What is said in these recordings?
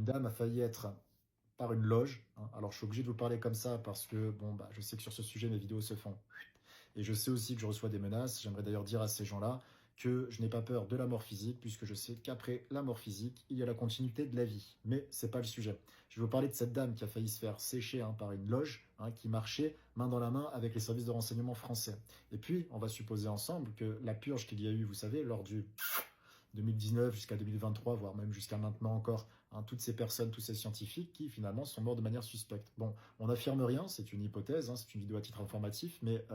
une dame a failli être par une loge, hein. Alors je suis obligé de vous parler comme ça parce que bon, bah, je sais que sur ce sujet, mes vidéos se font. Et je sais aussi que je reçois des menaces. J'aimerais d'ailleurs dire à ces gens-là que je n'ai pas peur de la mort physique, puisque je sais qu'après la mort physique, il y a la continuité de la vie. Mais c'est pas le sujet. Je vais vous parler de cette dame qui a failli se faire sécher, hein, par une loge, hein, qui marchait main dans la main avec les services de renseignement français. Et puis, on va supposer ensemble que la purge qu'il y a eu, vous savez, lors du 2019 jusqu'à 2023, voire même jusqu'à maintenant encore, hein, toutes ces personnes, tous ces scientifiques qui finalement sont morts de manière suspecte. Bon, on n'affirme rien, c'est une hypothèse, hein, c'est une vidéo à titre informatif, mais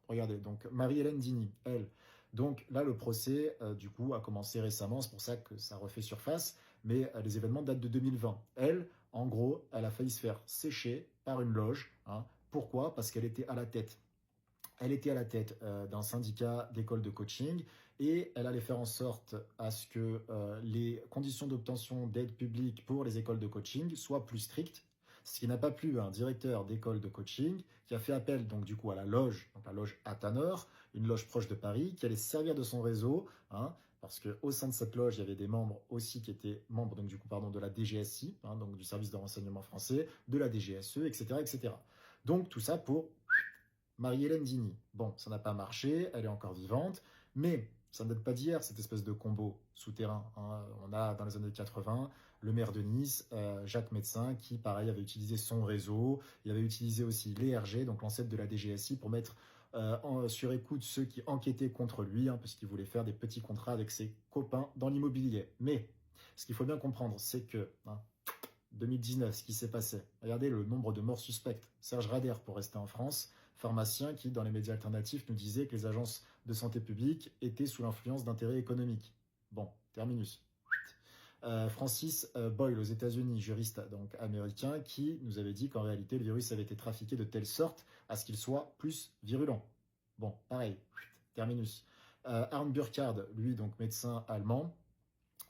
regardez, donc Marie-Hélène Dini, elle. Donc là, le procès, du coup, a commencé récemment, c'est pour ça que ça refait surface, mais les événements datent de 2020. Elle, en gros, elle a failli se faire sécher par une loge, hein. Pourquoi? Parce qu'elle était à la tête. Elle était à la tête d'un syndicat d'écoles de coaching et elle allait faire en sorte à ce que les conditions d'obtention d'aide publique pour les écoles de coaching soient plus strictes, ce qui n'a pas plu à un directeur d'école de coaching qui a fait appel donc du coup à la loge, donc la loge Athanor, une loge proche de Paris, qui allait se servir de son réseau, hein, parce qu'au sein de cette loge, il y avait des membres aussi qui étaient membres donc du coup pardon de la DGSI, hein, donc du service de renseignement français, de la DGSE, etc., etc. Donc tout ça pour Marie-Hélène Dini. Bon, ça n'a pas marché, elle est encore vivante, mais ça ne date pas d'hier, cette espèce de combo souterrain, hein. On a, dans les années 80, le maire de Nice, Jacques Médecin, qui, pareil, avait utilisé son réseau. Il avait utilisé aussi l'ERG, donc l'ancêtre de la DGSI, pour mettre sur écoute ceux qui enquêtaient contre lui, hein, parce qu'il voulait faire des petits contrats avec ses copains dans l'immobilier. Mais ce qu'il faut bien comprendre, c'est que, hein, 2019, ce qui s'est passé. Regardez le nombre de morts suspectes. Serge Rader, pour rester en France, pharmacien qui, dans les médias alternatifs, nous disait que les agences de santé publique étaient sous l'influence d'intérêts économiques. Bon, terminus. Francis Boyle aux États-Unis, juriste donc américain, qui nous avait dit qu'en réalité le virus avait été trafiqué de telle sorte à ce qu'il soit plus virulent. Bon, pareil, terminus. Arne Burkhard, lui donc médecin allemand,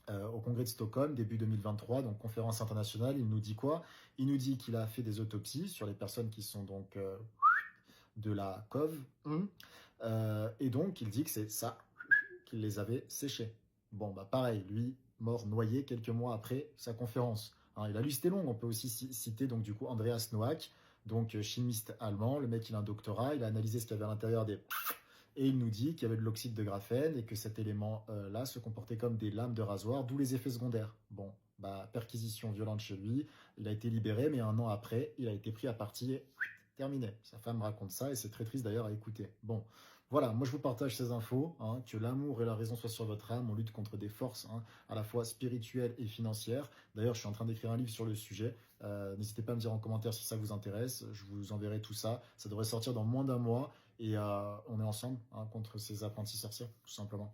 au congrès de Stockholm, début 2023, donc conférence internationale, il nous dit quoi? Il nous dit qu'il a fait des autopsies sur les personnes qui sont donc de la COV, et donc il dit que c'est ça qu'il les avait séchés. Bon, bah pareil, lui, mort noyé quelques mois après sa conférence. Hein, et la liste est longue, on peut aussi citer donc du coup Andreas Noack, donc chimiste allemand, le mec il a un doctorat, il a analysé ce qu'il y avait à l'intérieur des... Et il nous dit qu'il y avait de l'oxyde de graphène et que cet élément-là se comportait comme des lames de rasoir, d'où les effets secondaires. Bon, bah, perquisition violente chez lui, il a été libéré, mais un an après, il a été pris à partie et terminé. Sa femme raconte ça et c'est très triste d'ailleurs à écouter. Bon, voilà, moi je vous partage ces infos, hein, que l'amour et la raison soient sur votre âme, on lutte contre des forces, hein, à la fois spirituelles et financières. D'ailleurs, je suis en train d'écrire un livre sur le sujet. N'hésitez pas à me dire en commentaire si ça vous intéresse, je vous enverrai tout ça. Ça devrait sortir dans moins d'un mois et on est ensemble, hein, contre ces apprentis sorciers, tout simplement.